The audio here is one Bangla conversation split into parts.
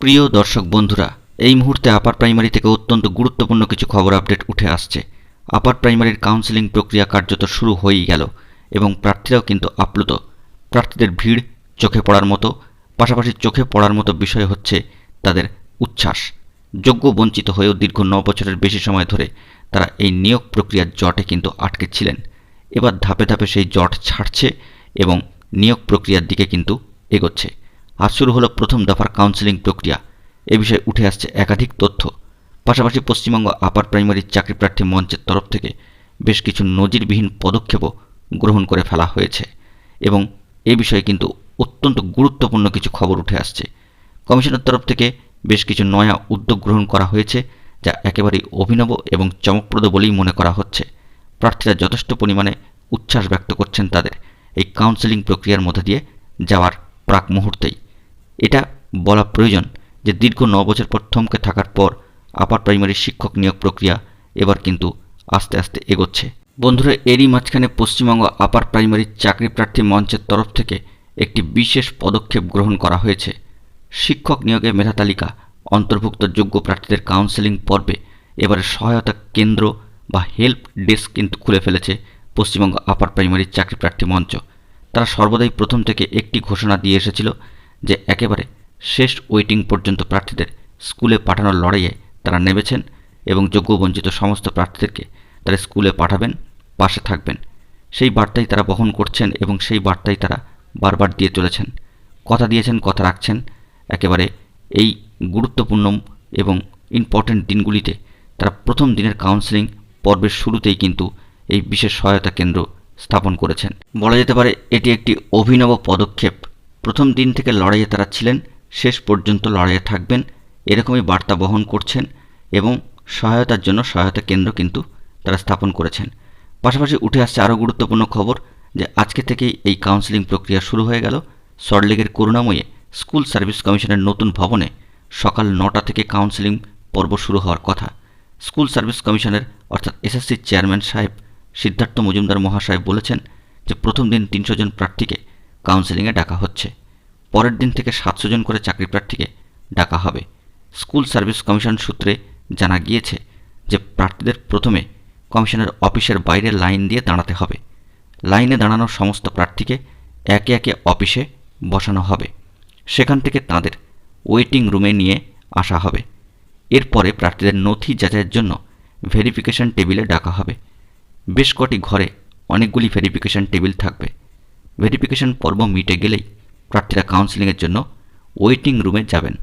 প্রিয় দর্শক বন্ধুরা, এই মুহূর্তে আপার প্রাইমারি থেকে অত্যন্ত গুরুত্বপূর্ণ কিছু খবর আপডেট উঠে আসছে। আপার প্রাইমারির কাউন্সেলিং প্রক্রিয়া কার্যত শুরু হয়েই গেল এবং প্রার্থীরাও কিন্তু আপ্লুত। প্রার্থীদের ভিড় চোখে পড়ার মতো, পাশাপাশি চোখে পড়ার মতো বিষয় হচ্ছে তাদের উচ্ছ্বাস। যোগ্য বঞ্চিত হয়েও দীর্ঘ 9 বছরের বেশি সময় ধরে তারা এই নিয়োগ প্রক্রিয়ার জটে কিন্তু আটকে ছিলেন। এবার ধাপে ধাপে সেই জট ছাড়ছে এবং নিয়োগ প্রক্রিয়ার দিকে কিন্তু এগোচ্ছে। আজ শুরু হলো প্রথম দফার কাউন্সেলিং প্রক্রিয়া। এ বিষয়ে উঠে আসছে একাধিক তথ্য। পাশাপাশি পশ্চিমবঙ্গ আপার প্রাইমারি চাকরি প্রার্থী মঞ্চের তরফ থেকে বেশ কিছু নজিরবিহীন পদক্ষেপও গ্রহণ করে ফেলা হয়েছে এবং এ বিষয়ে কিন্তু অত্যন্ত গুরুত্বপূর্ণ কিছু খবর উঠে আসছে। কমিশনের তরফ থেকে বেশ কিছু নয়া উদ্যোগ গ্রহণ করা হয়েছে, যা একেবারেই অভিনব এবং চমকপ্রদ বলেই মনে করা হচ্ছে। প্রার্থীরা যথেষ্ট পরিমাণে উচ্ছ্বাস ব্যক্ত করছেন তাদের এই কাউন্সেলিং প্রক্রিয়ার মধ্যে দিয়ে যাওয়ার প্রাক মুহূর্তেই। এটা বলা প্রয়োজন যে দীর্ঘ 9 বছর পর থমকে থাকার পর আপার প্রাইমারি শিক্ষক নিয়োগ প্রক্রিয়া এবার কিন্তু আস্তে আস্তে এগোচ্ছে। বন্ধুরা, এরই মাঝখানে পশ্চিমবঙ্গ আপার প্রাইমারি চাকরি প্রার্থী মঞ্চের তরফ থেকে একটি বিশেষ পদক্ষেপ গ্রহণ করা হয়েছে। শিক্ষক নিয়োগে মেধা তালিকা অন্তর্ভুক্ত যোগ্য প্রার্থীদের কাউন্সেলিং পর্বে এবারে সহায়তা কেন্দ্র বা হেল্প ডেস্ক কিন্তু খুলে ফেলেছে পশ্চিমবঙ্গ আপার প্রাইমারি চাকরি প্রার্থী মঞ্চ। তারা সর্বদাই প্রথম থেকে একটি ঘোষণা দিয়ে এসেছিল যে একেবারে শেষ ওয়েটিং পর্যন্ত প্রার্থীদের স্কুলে পাঠানোর লড়াইয়ে তারা নেমেছেন এবং যোগ্য বঞ্চিত সমস্ত প্রার্থীদেরকে তারা স্কুলে পাঠাবেন, পাশে থাকবেন। সেই বার্তাই তারা বহন করছেন এবং সেই বার্তাই তারা বারবার দিয়ে চলেছেন। কথা দিয়েছেন, কথা রাখছেন। একেবারে এই গুরুত্বপূর্ণ এবং ইম্পর্ট্যান্ট দিনগুলিতে তারা প্রথম দিনের কাউন্সেলিং পর্বের শুরুতেই কিন্তু এই বিশেষ সহায়তা কেন্দ্র স্থাপন করেছেন। বলা যেতে পারে এটি একটি অভিনব পদক্ষেপ। প্রথম দিন থেকে লড়াইয়ে তারা ছিলেন, শেষ পর্যন্ত লড়াইয়ে থাকবেন, এরকমই বার্তা বহন করছেন এবং সহায়তার জন্য সহায়তা কেন্দ্র কিন্তু তারা স্থাপন করেছেন। পাশাপাশি উঠে আসছে আরও গুরুত্বপূর্ণ খবর যে আজকে থেকেই এই কাউন্সেলিং প্রক্রিয়া শুরু হয়ে গেল। সল্টলেকের করুণাময়ী স্কুল সার্ভিস কমিশনের নতুন ভবনে সকাল 9টা থেকে কাউন্সেলিং পর্ব শুরু হওয়ার কথা। স্কুল সার্ভিস কমিশনের অর্থাৎ এসএসসির চেয়ারম্যান সাহেব সিদ্ধার্থ মজুমদার মহাশয় বলেছেন যে প্রথম দিন 300 জন প্রার্থীকে কাউন্সেলিংয়ে ডাকা হচ্ছে। পরের দিন থেকে 700 জন করে চাকরি প্রার্থীকে ডাকা হবে। স্কুল সার্ভিস কমিশন সূত্রে জানা গিয়েছে যে প্রার্থীদের প্রথমে কমিশনের অফিসের বাইরে লাইন দিয়ে দাঁড়াতে হবে। লাইনে দাঁড়ানো সমস্ত প্রার্থীকে একে একে অফিসে বসানো হবে। সেখান থেকে তাদের ওয়েটিং রুমে নিয়ে আসা হবে। এরপরে প্রার্থীদের নথি যাচাইয়ের জন্য ভেরিফিকেশন টেবিলে ডাকা হবে। বেশ কটি ঘরে অনেকগুলি ভেরিফিকেশন টেবিল থাকবে। ভেরিফিকেশন পর্ব মিটে গেলেই প্রার্থীরা কাউন্সেলিংয়ের জন্য ওয়েটিং রুমে যাবেন।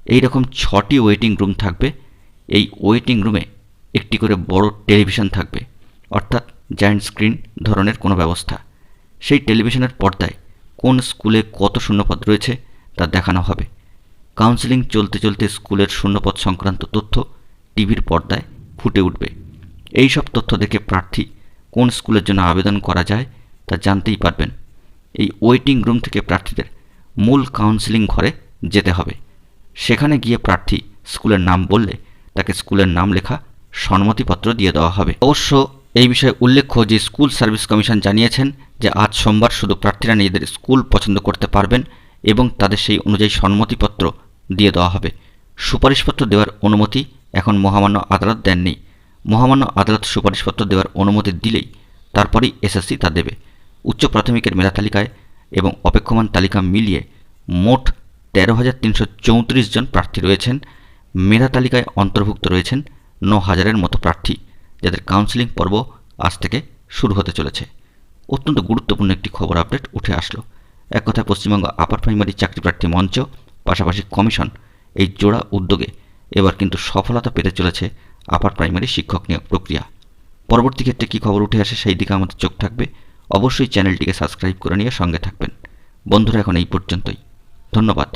এই রকম 6টি ওয়েটিং রুম থাকবে। এই ওয়েটিং রুমে একটি করে বড় টেলিভিশন থাকবে, অর্থাৎ জায়ান্ট স্ক্রিন ধরনের কোনো ব্যবস্থা। সেই টেলিভিশনের পর্দায় কোন স্কুলে কত শূন্যপদ রয়েছে তা দেখানো হবে। কাউন্সেলিং চলতে চলতে স্কুলের শূন্যপদ সংক্রান্ত তথ্য টিভির পর্দায় ফুটে উঠবে। এই সব তথ্য দেখে প্রার্থী কোন স্কুলের জন্য আবেদন করা যায় তা জানতেই পারবেন। এই ওয়েটিং রুম থেকে প্রার্থীদের মূল কাউন্সেলিং ঘরে যেতে হবে। সেখানে গিয়ে প্রার্থী স্কুলের নাম বললে তাকে স্কুলের নাম লেখা সম্মতিপত্র দিয়ে দেওয়া হবে। অবশ্য এই বিষয়ে উল্লেখ্য যে স্কুল সার্ভিস কমিশন জানিয়েছেন যে আজ সোমবার শুধু প্রার্থীরা নিজেদের স্কুল পছন্দ করতে পারবেন এবং তাদের সেই অনুযায়ী সম্মতিপত্র দিয়ে দেওয়া হবে। সুপারিশপত্র দেওয়ার অনুমতি এখন মহামান্য আদালত দেননি। মহামান্য আদালত সুপারিশপত্র দেওয়ার অনুমতি দিলেই তারপরেই এসএসসি তা দেবে। উচ্চ প্রাথমিকের মেধা তালিকায় এবং অপেক্ষমান তালিকা মিলিয়ে মোট 13,334 জন প্রার্থী রয়েছেন। মেধা তালিকায় অন্তর্ভুক্ত রয়েছেন 9,000-এর মতো প্রার্থী, যাদের কাউন্সেলিং পর্ব আজ থেকে শুরু হতে চলেছে। অত্যন্ত গুরুত্বপূর্ণ একটি খবর আপডেট উঠে আসলো। এক কথায় পশ্চিমবঙ্গ আপার প্রাইমারি চাকরি প্রার্থী মঞ্চ পাশাপাশি কমিশন এই জোড়া উদ্যোগে এবার কিন্তু সফলতা পেতে চলেছে আপার প্রাইমারি শিক্ষক নিয়োগ প্রক্রিয়া। পরবর্তী ক্ষেত্রে কী খবর উঠে আসে সেই দিকে আমাদের চোখ থাকবে। অবশ্যই চ্যানেলটিকে সাবস্ক্রাইব করে নিয়ে সঙ্গে থাকবেন। বন্ধুরা, এখন এই পর্যন্তই। ধন্যবাদ।